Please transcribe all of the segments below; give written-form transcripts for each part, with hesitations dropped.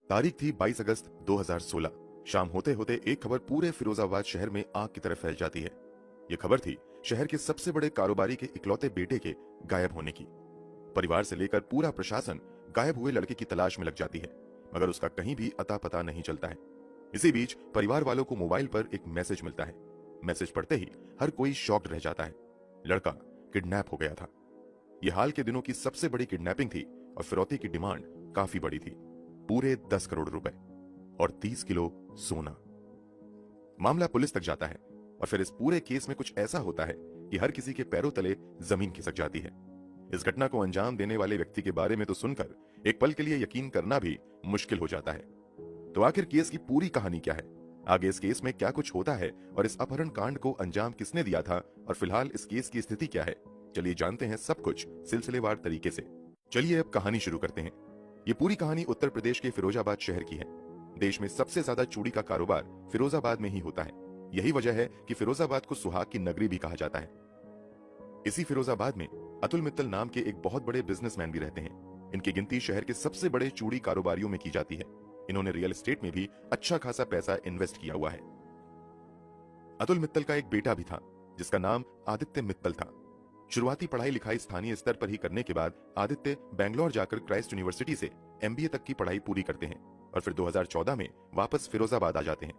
तारीख थी 22 अगस्त 2016। शाम होते होते एक खबर पूरे फिरोजाबाद शहर में आग की तरह फैल जाती है। ये खबर थी शहर के सबसे बड़े कारोबारी के इकलौते बेटे के गायब होने की। परिवार से लेकर पूरा प्रशासन गायब हुए लड़के की तलाश में लग जाती है, मगर उसका कहीं भी अता पता नहीं चलता है। इसी बीच परिवार वालों को मोबाइल पर एक मैसेज मिलता है। मैसेज पढ़ते ही हर कोई शॉक्ड रह जाता है। लड़का किडनैप हो गया था। यह हाल के दिनों की सबसे बड़ी किडनैपिंग थी और फिरौती की डिमांड काफी बड़ी थी, पूरे 10 करोड़ रुपए और 30 किलो सोना। मामला पुलिस तक जाता है और फिर इस पूरे केस में कुछ ऐसा होता है कि हर किसी के पैरों तले जमीन खिसक जाती है। इस घटना को अंजाम देने वाले व्यक्ति के बारे में तो सुनकर एक पल के लिए यकीन करना भी मुश्किल हो जाता है। तो आखिर केस की पूरी कहानी क्या है, आगे इस केस में क्या कुछ होता है और इस अपहरण कांड को अंजाम किसने दिया था और फिलहाल इस केस की स्थिति क्या है, चलिए जानते हैं सब कुछ सिलसिलेवार तरीके से। चलिए अब कहानी शुरू करते हैं। ये पूरी कहानी उत्तर प्रदेश के फिरोजाबाद शहर की है। देश में सबसे ज्यादा चूड़ी का कारोबार फिरोजाबाद में ही होता है। यही वजह है कि फिरोजाबाद को सुहाग की नगरी भी कहा जाता है। इसी फिरोजाबाद में अतुल मित्तल नाम के एक बहुत बड़े बिजनेसमैन भी रहते हैं। इनकी गिनती शहर के सबसे बड़े चूड़ी कारोबारियों में की जाती है। इन्होंने रियल एस्टेट में भी अच्छा खासा पैसा इन्वेस्ट किया हुआ है। अतुल मित्तल का एक बेटा भी था जिसका नाम आदित्य मित्तल था। शुरुआती पढ़ाई लिखाई स्थानीय स्तर पर ही करने के बाद आदित्य बेंगलोर जाकर क्राइस्ट यूनिवर्सिटी से एमबीए तक की पढ़ाई पूरी करते हैं और फिर 2014 में वापस फिरोजाबाद आ जाते हैं।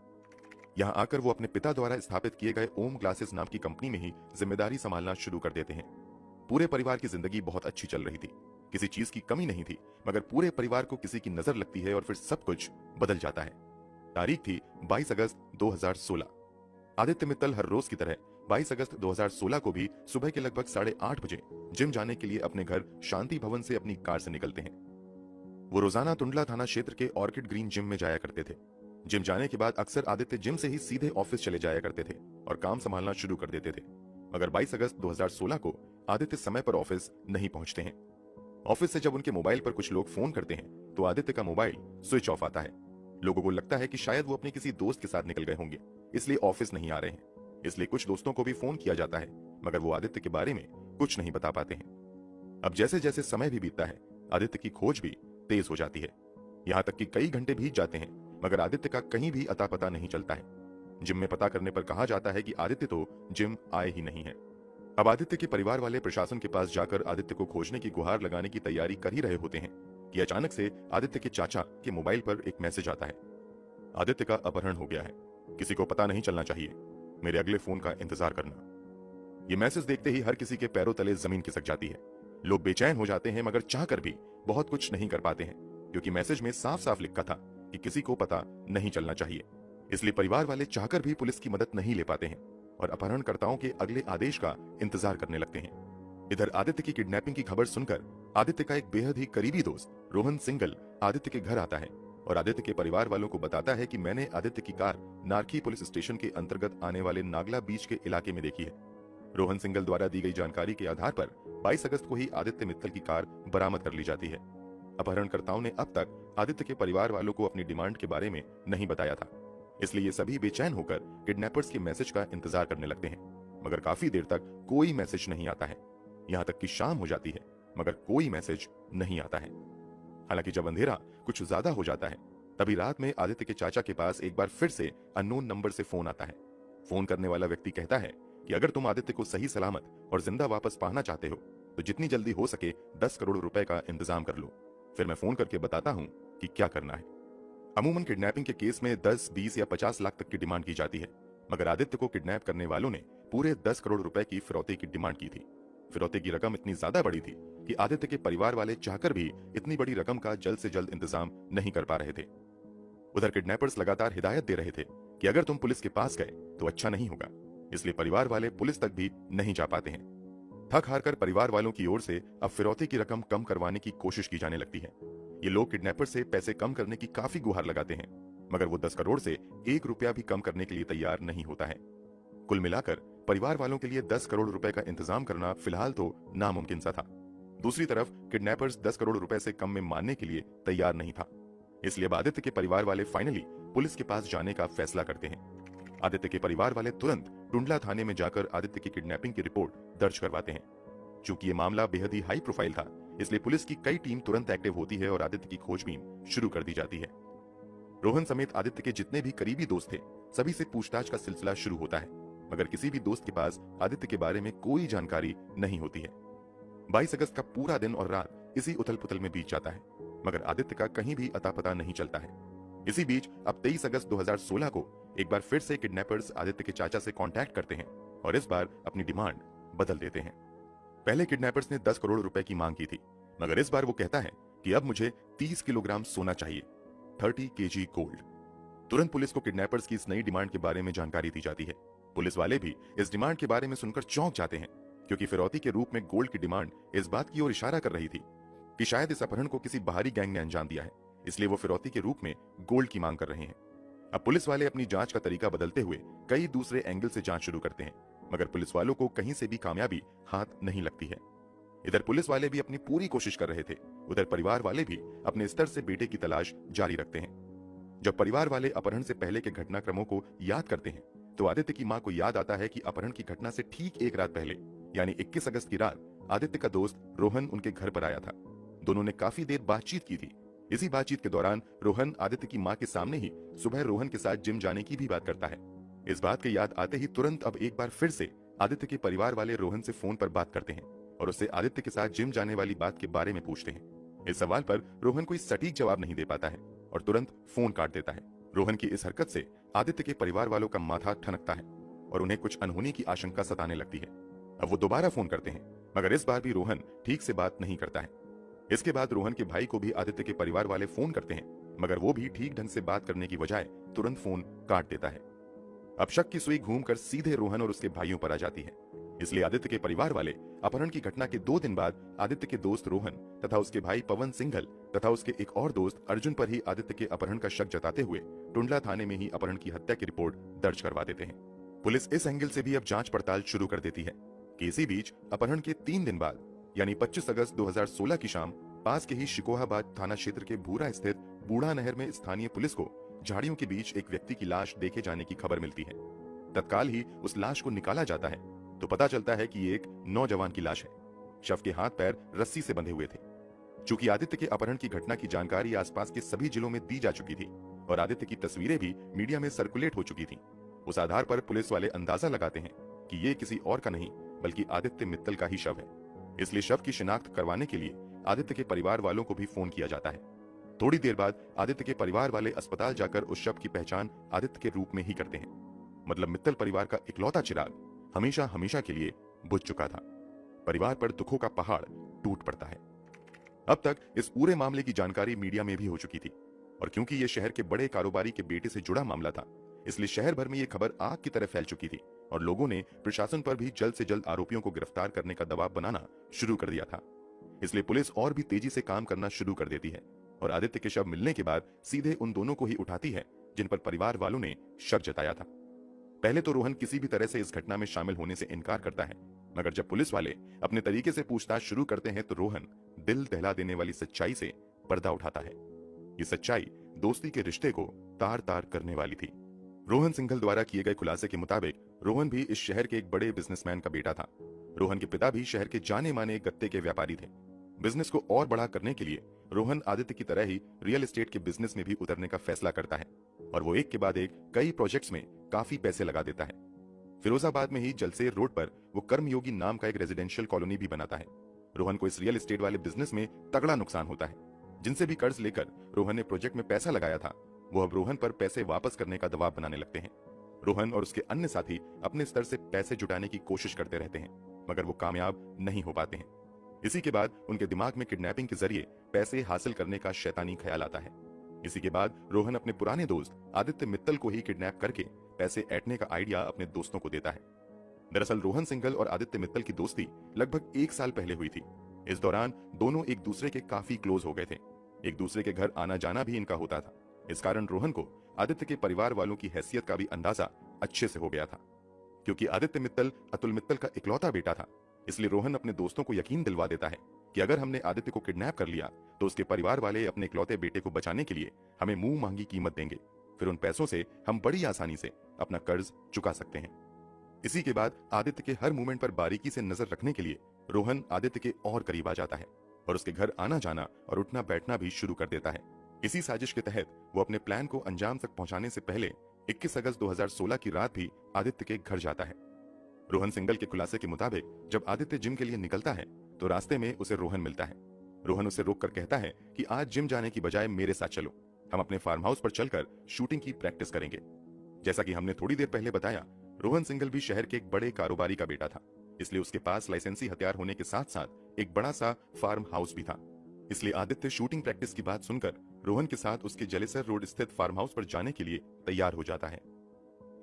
यहाँ आकर वो अपने पिता द्वारा स्थापित किए गए ओम ग्लासेस नाम की कंपनी में ही जिम्मेदारी संभालना शुरू कर देते हैं। पूरे परिवार की जिंदगी बहुत अच्छी चल रही थी, किसी चीज की कमी नहीं थी, मगर पूरे परिवार को किसी की नजर लगती है और फिर सब कुछ बदल जाता है। तारीख थी 22 अगस्त 2016। आदित्य मित्तल हर रोज की तरह 22 अगस्त 2016 को भी सुबह के लगभग 8:30 बजे जिम जाने के लिए अपने घर शांति भवन से अपनी कार से निकलते हैं। वो रोजाना टुंडला थाना क्षेत्र के ऑर्किड ग्रीन जिम में जाया करते थे। जिम जाने के बाद अक्सर आदित्य जिम से ही सीधे ऑफिस चले जाया करते थे और काम संभालना शुरू कर देते थे। मगर 22 अगस्त 2016 को आदित्य समय पर ऑफिस नहीं पहुंचते हैं। ऑफिस से जब उनके मोबाइल पर कुछ लोग फोन करते हैं तो आदित्य का मोबाइल स्विच ऑफ आता है। लोगों को लगता है कि शायद वो अपने किसी दोस्त के साथ निकल गए होंगे, इसलिए ऑफिस नहीं आ रहे हैं। इसलिए कुछ दोस्तों को भी फोन किया जाता है, मगर वो आदित्य के बारे में कुछ नहीं बता पाते हैं। अब जैसे जैसे समय भी बीतता है, आदित्य की खोज भी तेज हो जाती है। यहाँ तक कि कई घंटे बीत जाते हैं, मगर आदित्य का कहीं भी अता पता नहीं चलता है। जिम में पता करने पर कहा जाता है कि आदित्य तो जिम आए ही नहीं है। अब आदित्य के परिवार वाले प्रशासन के पास जाकर आदित्य को खोजने की गुहार लगाने की तैयारी कर ही रहे होते हैं कि अचानक से आदित्य के चाचा के मोबाइल पर एक मैसेज आता है। आदित्य का अपहरण हो गया है, किसी को पता नहीं चलना चाहिए, मेरे अगले फोन का इंतजार करना। ये मैसेज देखते ही हर किसी के पैरों तले जमीन खिसक जाती है। लोग बेचैन हो जाते हैं, मगर चाहकर भी बहुत कुछ नहीं कर पाते हैं, क्योंकि मैसेज में साफ साफ लिखा था कि किसी को पता नहीं चलना चाहिए। इसलिए परिवार वाले चाहकर भी पुलिस की मदद नहीं ले पाते हैं और अपहरणकर्ताओं के अगले आदेश का इंतजार करने लगते हैं। इधर आदित्य की किडनैपिंग की खबर सुनकर आदित्य का एक बेहद ही करीबी दोस्त रोहन सिंगल आदित्य के घर आता है और आदित्य के परिवार वालों को बताता है कि मैंने आदित्य की कार नारखी पुलिस स्टेशन के अंतर्गत आने वाले नागला बीच के इलाके में देखी है। रोहन सिंगल द्वारा दी गई जानकारी के आधार पर 22 अगस्त को ही आदित्य मित्तल की कार बरामद कर ली जाती है। अपहरणकर्ताओं ने अब तक आदित्य के परिवार वालों को अपनी डिमांड के बारे में नहीं बताया था, इसलिए ये सभी बेचैन होकर किडनैपर्स के मैसेज का इंतजार करने लगते हैं। मगर काफी देर तक कोई मैसेज नहीं आता है। यहाँ तक कि शाम हो जाती है, मगर कोई मैसेज नहीं आता है। हालांकि जब अंधेरा कुछ ज्यादा हो जाता है, तभी रात में आदित्य के चाचा के पास एक बार फिर से अननोन नंबर से फोन आता है। फोन करने वाला व्यक्ति कहता है कि अगर तुम आदित्य को सही सलामत और जिंदा वापस पाना चाहते हो तो जितनी जल्दी हो सके 10 करोड़ रुपए का इंतजाम कर लो, फिर मैं फोन करके बताता हूँ कि क्या करना है। अमूमन किडनैपिंग के केस में 10, 20 या 50 लाख तक की डिमांड की जाती है, मगर आदित्य को किडनैप करने वालों ने पूरे 10 करोड़ रुपए की फिरौती की डिमांड की थी। फिरौती की रकम इतनी ज्यादा बड़ी थी कि आदित्य के परिवार वाले चाहकर भी इतनी बड़ी रकम का जल्द से जल्द इंतजाम नहीं कर पा रहे थे। उधर किडनैपर्स लगातार हिदायत दे रहे थे कि अगर तुम पुलिस के पास गए तो अच्छा नहीं होगा, इसलिए परिवार वाले पुलिस तक भी नहीं जा पाते हैं। थक हार कर परिवार वालों की ओर से अब फिरौती की रकम कम करवाने की कोशिश की जाने लगती है। ये लोग किडनैपर से पैसे कम करने की काफी गुहार लगाते हैं, मगर वो 10 करोड़ से 1 रुपया भी कम करने के लिए तैयार नहीं होता है। कुल मिलाकर परिवार वालों के लिए 10 करोड़ रुपए का इंतजाम करना फिलहाल तो नामुमकिन सा था। दूसरी तरफ किडनैपर्स 10 करोड़ रुपए से कम में मानने के लिए तैयार नहीं था, इसलिए आदित्य के परिवार वाले फाइनली पुलिस के पास जाने का फैसला करते हैं। आदित्य के परिवार वाले तुरंत टुंडला थाने में जाकर आदित्य की किडनैपिंग की रिपोर्ट दर्ज करवाते हैं। चूंकि ये मामला बेहद ही हाई प्रोफाइल था, इसलिए पुलिस की कई टीम तुरंत एक्टिव होती है और आदित्य की खोजबीन शुरू कर दी जाती है। रोहन समेत आदित्य के जितने भी करीबी दोस्त थे, सभी से पूछताछ का सिलसिला शुरू होता है, मगर किसी भी दोस्त के पास आदित्य के बारे में कोई जानकारी नहीं होती है। 22 अगस्त का पूरा दिन और रात इसी उथल पुथल में बीत जाता है, मगर आदित्य का कहीं भी अता पता नहीं चलता है। इसी बीच अब 23 अगस्त 2016 को एक बार फिर से किडनैपर्स आदित्य के चाचा से कांटेक्ट करते हैं और इस बार अपनी डिमांड बदल देते हैं। पहले किडनैपर्स ने 10 करोड़ रुपए की मांग की थी, मगर इस बार वो कहता है कि अब मुझे 30 किलोग्राम सोना चाहिए, 30 केजी गोल्ड। तुरंत पुलिस को किडनैपर्स की इस नई डिमांड के बारे में जानकारी दी जाती है। पुलिस वाले भी इस डिमांड के बारे में सुनकर चौंक जाते हैं, क्योंकि फिरौती के रूप में गोल्ड की डिमांड इस बात की ओर इशारा कर रही थी कि शायद इस अपहरण को किसी बाहरी गैंग ने अंजाम दिया है, इसलिए वो फिरौती के रूप में गोल्ड की मांग कर रहे हैं। अब पुलिस वाले अपनी जांच का तरीका बदलते हुए कई दूसरे एंगल से जांच शुरू करते हैं, मगर पुलिस वालों को कहीं से भी कामयाबी हाथ नहीं लगती है। इधर पुलिस वाले भी अपनी पूरी कोशिश कर रहे थे, उधर परिवार वाले भी अपने स्तर से बेटे की तलाश जारी रखते हैं। जब परिवार वाले अपहरण से पहले के घटनाक्रमों को याद करते हैं, तो आदित्य की मां को याद आता है कि अपहरण की घटना से ठीक एक रात पहले, यानी 21 अगस्त की रात, आदित्य का दोस्त रोहन उनके घर पर आया था। दोनों ने काफी देर बातचीत की थी। इसी बातचीत के दौरान रोहन आदित्य की मां के सामने ही सुबह रोहन के साथ जिम जाने की भी बात करता है। इस बात के याद आते ही तुरंत अब एक बार फिर से आदित्य के परिवार वाले रोहन से फोन पर बात करते हैं और उससे आदित्य के साथ जिम जाने वाली बात के बारे में पूछते हैं। इस सवाल पर रोहन कोई सटीक जवाब नहीं दे पाता है और तुरंत फोन काट देता है। रोहन की इस हरकत से आदित्य के परिवार वालों का माथा ठनकता है और उन्हें कुछ अनहोनी की आशंका सताने लगती है। अब वो दोबारा फोन करते हैं, मगर इस बार भी रोहन ठीक से बात नहीं करता है। इसके बाद रोहन के भाई को भी आदित्य के परिवार वाले फोन करते हैं, मगर वो भी ठीक ढंग से बात करने की बजाय तुरंत फोन काट देता है। अब शक की सुई घूमकर सीधे रोहन और उसके भाइयों पर आ जाती है, इसलिए आदित्य के परिवार वाले अपहरण की घटना के 2 दिन बाद आदित्य के दोस्त रोहन तथा उसके भाई पवन सिंघल तथा उसके एक और दोस्त अर्जुन पर ही आदित्य के अपहरण का शक जताते हुए टुंडला थाने में ही अपहरण की हत्या की रिपोर्ट दर्ज करवा देते हैं। पुलिस इस एंगल से भी अब जांच पड़ताल शुरू कर देती है कि इसी बीच अपहरण के 3 दिन बाद, यानी 25 अगस्त 2016 की शाम, पास के ही शिकोहाबाद थाना क्षेत्र के भूरा स्थित बूढ़ा नहर में स्थानीय पुलिस को झाड़ियों के बीच एक व्यक्ति की लाश देखे जाने की खबर मिलती है। तत्काल ही उस लाश को निकाला जाता है तो पता चलता है कि ये एक नौजवान की लाश है। शव के हाथ पैर रस्सी से बंधे हुए थे। चूंकि आदित्य के अपहरण की घटना की जानकारी आसपास के सभी जिलों में दी जा चुकी थी और आदित्य की तस्वीरें भी मीडिया में सर्कुलेट हो चुकी थीं, उस आधार पर पुलिस वाले अंदाजा लगाते हैं कि ये किसी और का नहीं बल्कि आदित्य मित्तल का ही शव है। इसलिए शव की शिनाख्त करवाने के लिए आदित्य के परिवार वालों को भी फोन किया जाता है। थोड़ी देर बाद आदित्य के परिवार वाले अस्पताल जाकर उस शव की पहचान आदित्य के रूप में ही करते हैं। मतलब मित्तल परिवार का इकलौता चिराग हमेशा हमेशा के लिए बुझ चुका था। परिवार पर दुखों का पहाड़ टूट पड़ता है। अब तक इस पूरे मामले की जानकारी मीडिया में भी हो चुकी थी और क्योंकि ये शहर के बड़े कारोबारी के बेटे से जुड़ा मामला था, इसलिए शहर भर में ये खबर आग की तरह फैल चुकी थी और लोगों ने प्रशासन पर भी जल्द से जल्द आरोपियों को गिरफ्तार करने का दबाव बनाना शुरू कर दिया था। इसलिए पुलिस और भी तेजी से काम करना शुरू कर देती है और आदित्य के शव मिलने के बाद सीधे उन दोनों को ही उठाती है जिन पर परिवार वालों ने शक जताया था। पहले तो रोहन किसी भी तरह से इस घटना में शामिल होने से इनकार करता है, मगर जब पुलिस वाले अपने तरीके से पूछताछ शुरू करते हैं तो रोहन दिल दहला देने वाली सच्चाई से पर्दा उठाता है। ये सच्चाई दोस्ती के रिश्ते को तार तार करने वाली थी। रोहन सिंघल द्वारा किए गए खुलासे के मुताबिक रोहन भी इस शहर के एक बड़े बिजनेसमैन का बेटा था। रोहन के पिता भी शहर के जाने माने गत्ते के व्यापारी थे। बिजनेस को और बड़ा करने के लिए रोहन आदित्य की तरह ही रियल एस्टेट के बिजनेस में भी उतरने का फैसला करता है और वो एक के बाद एक कई प्रोजेक्ट्स में काफी पैसे लगा देता है। फिरोजाबाद में ही जलसेर रोड पर वो कर्मयोगी नाम का एक रेजिडेंशियल कॉलोनी भी बनाता है। रोहन को इस रियल एस्टेट वाले बिजनेस में तगड़ा नुकसान होता है। जिनसे भी कर्ज लेकर रोहन ने प्रोजेक्ट में पैसा लगाया था, वो अब रोहन पर पैसे वापस करने का दबाव बनाने लगते हैं। रोहन और उसके अन्य साथी अपने स्तर से पैसे जुटाने की कोशिश करते रहते हैं, मगर वो कामयाब नहीं हो पाते हैं। इसी के बाद उनके दिमाग में किडनैपिंग के जरिए पैसे हासिल करने का शैतानी ख्याल आता है। इसी के बाद रोहन अपने पुराने दोस्त आदित्य मित्तल को ही किडनैप करके पैसे ऐंठने का आइडिया अपने दोस्तों को देता है। दरअसल रोहन सिंघल और आदित्य मित्तल की दोस्ती लगभग 1 साल पहले हुई थी। इस दौरान दोनों एक दूसरे के काफी क्लोज हो गए थे। एक दूसरे के घर आना जाना भी इनका होता था। इस कारण रोहन को आदित्य के परिवार वालों की हैसियत का भी अंदाजा अच्छे से हो गया था। क्योंकि आदित्य मित्तल अतुल मित्तल का इकलौता बेटा था, इसलिए रोहन अपने दोस्तों को यकीन दिलवा देता है कि अगर हमने आदित्य को किडनैप कर लिया तो उसके परिवार वाले अपने इकलौते बेटे को बचाने के लिए हमें मुंह मांगी कीमत देंगे। फिर उन पैसों से हम बड़ी आसानी से अपना कर्ज चुका सकते हैं। इसी के बाद आदित्य के हर मूवमेंट पर बारीकी से नजर रखने के लिए रोहन आदित्य के और करीब आ जाता है और उसके घर आना जाना और उठना बैठना भी शुरू कर देता है। इसी साजिश के तहत वो अपने प्लान को अंजाम तक पहुंचाने से पहले 21 अगस्त 2016 की रात भी आदित्य के घर जाता है। रोहन सिंघल के खुलासे के मुताबिक जब आदित्य जिम के लिए निकलता है तो रास्ते में उसे रोहन मिलता है। रोहन उसे रोककर कहता है कि आज जिम जाने की बजाय मेरे साथ चलो, हम अपने फार्म हाउस पर चलकर शूटिंग की प्रैक्टिस करेंगे। जैसा कि हमने थोड़ी देर पहले बताया, रोहन सिंघल भी शहर के एक बड़े कारोबारी का बेटा था, इसलिए उसके पास लाइसेंसी हथियार होने के साथ साथ एक बड़ा सा फार्म हाउस भी था। इसलिए आदित्य शूटिंग प्रैक्टिस की बात सुनकर रोहन के साथ उसके जलेसर रोड स्थित फार्म हाउस पर जाने के लिए तैयार हो जाता है।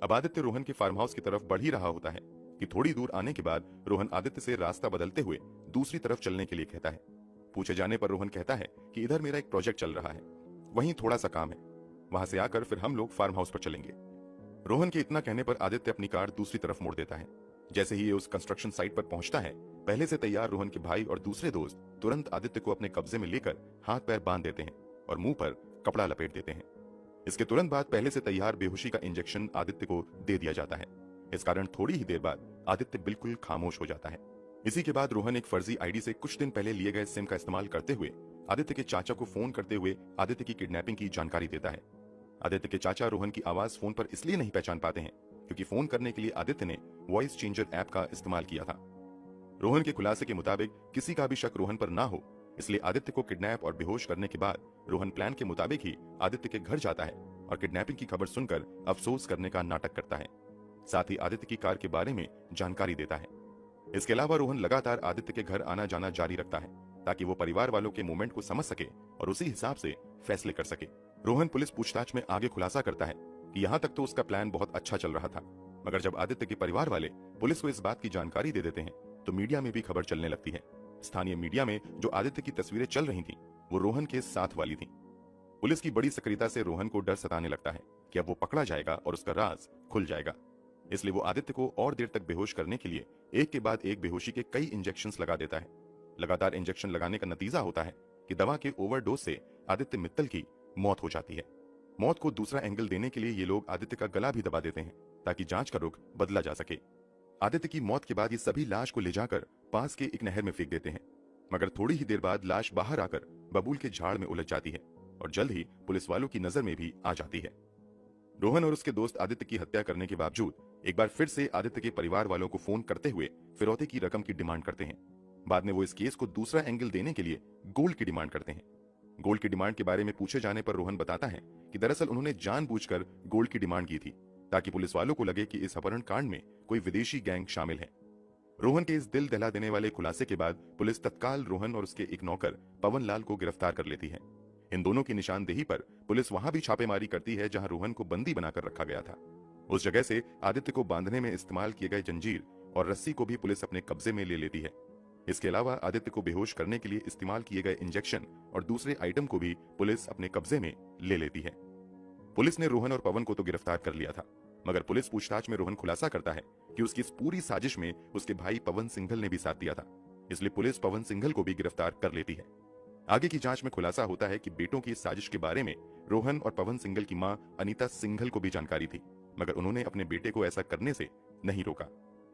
अब आदित्य रोहन के फार्म हाउस की तरफ बढ़ ही रहा होता है कि थोड़ी दूर आने के बाद रोहन आदित्य से रास्ता बदलते हुए दूसरी तरफ चलने के लिए कहता है। पूछे जाने पर रोहन कहता है कि इधर मेरा एक प्रोजेक्ट चल रहा है, वहीं थोड़ा सा काम है, वहां से आकर फिर हम लोग फार्म हाउस पर चलेंगे। रोहन के इतना कहने पर आदित्य अपनी कार दूसरी तरफ मोड़ देता है। जैसे ही ये उस कंस्ट्रक्शन साइट पर पहुंचता है, पहले से तैयार रोहन के भाई और दूसरे दोस्त तुरंत आदित्य को अपने कब्जे में लेकर हाथ पैर बांध देते हैं और मुंह पर कपड़ा लपेट देते हैं। इसके तुरंत बाद पहले से तैयार बेहोशी का इंजेक्शन आदित्य को दे दिया जाता है। इस कारण थोड़ी ही देर बाद आदित्य बिल्कुल खामोश हो जाता है। इसी के बाद रोहन एक फर्जी आईडी से कुछ दिन पहले लिए गए सिम का इस्तेमाल करते हुए आदित्य के चाचा को फोन करते हुए आदित्य की किडनैपिंग की जानकारी देता है। आदित्य के चाचा रोहन की आवाज फोन पर इसलिए नहीं पहचान पाते हैं क्योंकि फोन करने के लिए आदित्य ने वॉइस चेंजर ऐप का इस्तेमाल किया था। रोहन के खुलासे के मुताबिक किसी का भी शक रोहन पर ना हो, इसलिए आदित्य को किडनैप और बेहोश करने के बाद रोहन प्लान के मुताबिक ही आदित्य के घर जाता है और किडनैपिंग की खबर सुनकर अफसोस करने का नाटक करता है। साथ ही आदित्य की कार के बारे में जानकारी देता है। इसके अलावा रोहन लगातार आदित्य के घर आना जाना जारी रखता है ताकि वो परिवार वालों के मूवमेंट को समझ सके और उसी हिसाब से फैसले कर सके। रोहन पुलिस पूछताछ में आगे खुलासा करता है कि यहाँ तक तो उसका प्लान बहुत अच्छा चल रहा था, मगर जब आदित्य के परिवार वाले पुलिस को इस बात की जानकारी दे देते हैं तो मीडिया में भी खबर चलने लगती है। स्थानीय मीडिया में जो आदित्य की तस्वीरें चल रही थीं, वो रोहन के साथ वाली थीं। पुलिस की बड़ी सक्रियता से रोहन को डर सताने लगता है कि अब वो पकड़ा जाएगा और उसका राज खुल जाएगा। इसलिए वो आदित्य को और देर तक बेहोश करने के लिए एक के बाद एक बेहोशी के कई इंजेक्शंस लगा देता है। लगातार इंजेक्शन लगाने का नतीजा होता है कि दवा के ओवरडोज से आदित्य मित्तल की मौत हो जाती है। मौत को दूसरा एंगल देने के लिए ये लोग आदित्य का गला भी दबा देते हैं ताकि जांच का रुख बदला जा सके। आदित्य की मौत के बाद ये सभी लाश को ले जाकर पास के एक नहर में फेंक देते हैं, मगर थोड़ी ही देर बाद लाश बाहर आकर बबूल के झाड़ में उलझ जाती है और जल्द ही पुलिस वालों की नजर में भी आ जाती है। रोहन और उसके दोस्त आदित्य की हत्या करने के बावजूद एक बार फिर से आदित्य के परिवार वालों को फोन करते हुए फिरौती की रकम की डिमांड करते हैं। बाद में वो इस केस को दूसरा एंगल देने के लिए गोल्ड की डिमांड करते हैं। गोल्ड की डिमांड के बारे में पूछे जाने पर रोहन बताता है कि दरअसल उन्होंने जानबूझकर गोल्ड की डिमांड की थी ताकि पुलिस वालों को लगे कि इस अपहरण कांड में कोई विदेशी गैंग शामिल है। रोहन के इस दिल दहला देने वाले खुलासे के बाद पुलिस तत्काल रोहन और उसके एक नौकर पवन लाल को गिरफ्तार कर लेती है। इन दोनों की निशानदेही पर पुलिस वहां भी छापेमारी करती है जहां रोहन को बंदी बनाकर रखा गया था। उस जगह से आदित्य को बांधने में इस्तेमाल किए गए जंजीर और रस्सी को भी पुलिस अपने कब्जे में ले लेती है। इसके अलावा आदित्य को बेहोश करने के लिए इस्तेमाल किए गए इंजेक्शन और दूसरे आइटम को भी पुलिस अपने कब्जे में ले लेती है। पुलिस ने रोहन और पवन को तो गिरफ्तार कर लिया था, मगर पुलिस पूछताछ में रोहन खुलासा करता है कि उसकी इस पूरी साजिश में उसके भाई पवन सिंघल ने भी साथ दिया था, इसलिए पुलिस पवन सिंघल को भी गिरफ्तार कर लेती है। आगे की जांच में खुलासा होता है कि बेटों की इस साजिश के बारे में रोहन और पवन सिंघल की मां अनीता सिंघल को भी जानकारी थी, मगर उन्होंने अपने बेटे को ऐसा करने से नहीं रोका,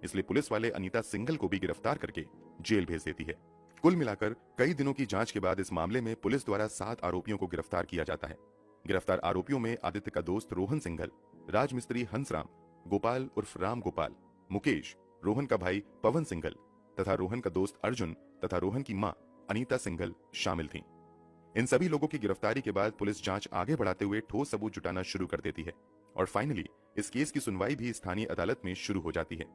इसलिए पुलिस वाले अनीता सिंघल को भी गिरफ्तार करके जेल भेज देती है। कुल मिलाकर कई दिनों की जांच के बाद इस मामले में पुलिस द्वारा 7 आरोपियों को गिरफ्तार किया जाता है। गिरफ्तार आरोपियों में आदित्य का दोस्त रोहन सिंघल, राजमिस्त्री हंसराम, गोपाल उर्फ राम गोपाल, मुकेश, रोहन का भाई पवन सिंघल तथा रोहन का दोस्त अर्जुन तथा रोहन की मां अनीता सिंघल शामिल थीं। इन सभी लोगों की गिरफ्तारी के बाद पुलिस जांच आगे बढ़ाते हुए ठोस सबूत जुटाना शुरू कर देती है और फाइनली इस केस की सुनवाई भी स्थानीय अदालत में शुरू हो जाती है।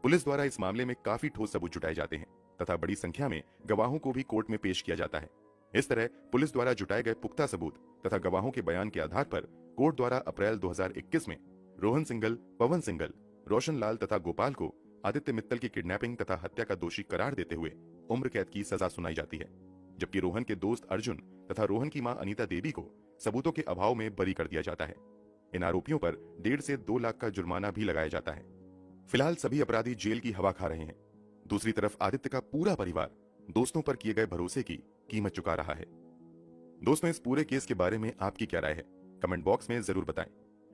पुलिस द्वारा इस मामले में काफी ठोस सबूत जुटाए जाते हैं तथा बड़ी संख्या में गवाहों को भी कोर्ट में पेश किया जाता है। इस तरह पुलिस द्वारा जुटाए गए पुख्ता सबूत तथा गवाहों के बयान के आधार पर कोर्ट द्वारा अप्रैल 2021 में रोहन सिंघल, पवन सिंघल, रोशन लाल तथा गोपाल को आदित्य मित्तल की किडनैपिंग तथा हत्या का दोषी करार देते हुए उम्र कैद की सजा सुनाई जाती है, जबकि रोहन के दोस्त अर्जुन तथा रोहन की मां अनीता देवी को सबूतों के अभाव में बरी कर दिया जाता है। इन आरोपियों पर 1.5 से 2 लाख का जुर्माना भी लगाया जाता है। फिलहाल सभी अपराधी जेल की हवा खा रहे हैं। दूसरी तरफ आदित्य का पूरा परिवार दोस्तों पर किए गए भरोसे की कीमत चुका रहा है। दोस्तों, इस पूरे केस के बारे में आपकी क्या राय है? कमेंट बॉक्स में जरूर बताएं।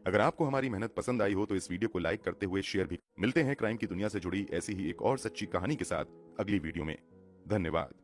अगर आपको हमारी मेहनत पसंद आई हो तो इस वीडियो को लाइक करते हुए शेयर भी। मिलते हैं क्राइम की दुनिया से जुड़ी ऐसी ही एक और सच्ची कहानी के साथ अगली वीडियो में। धन्यवाद।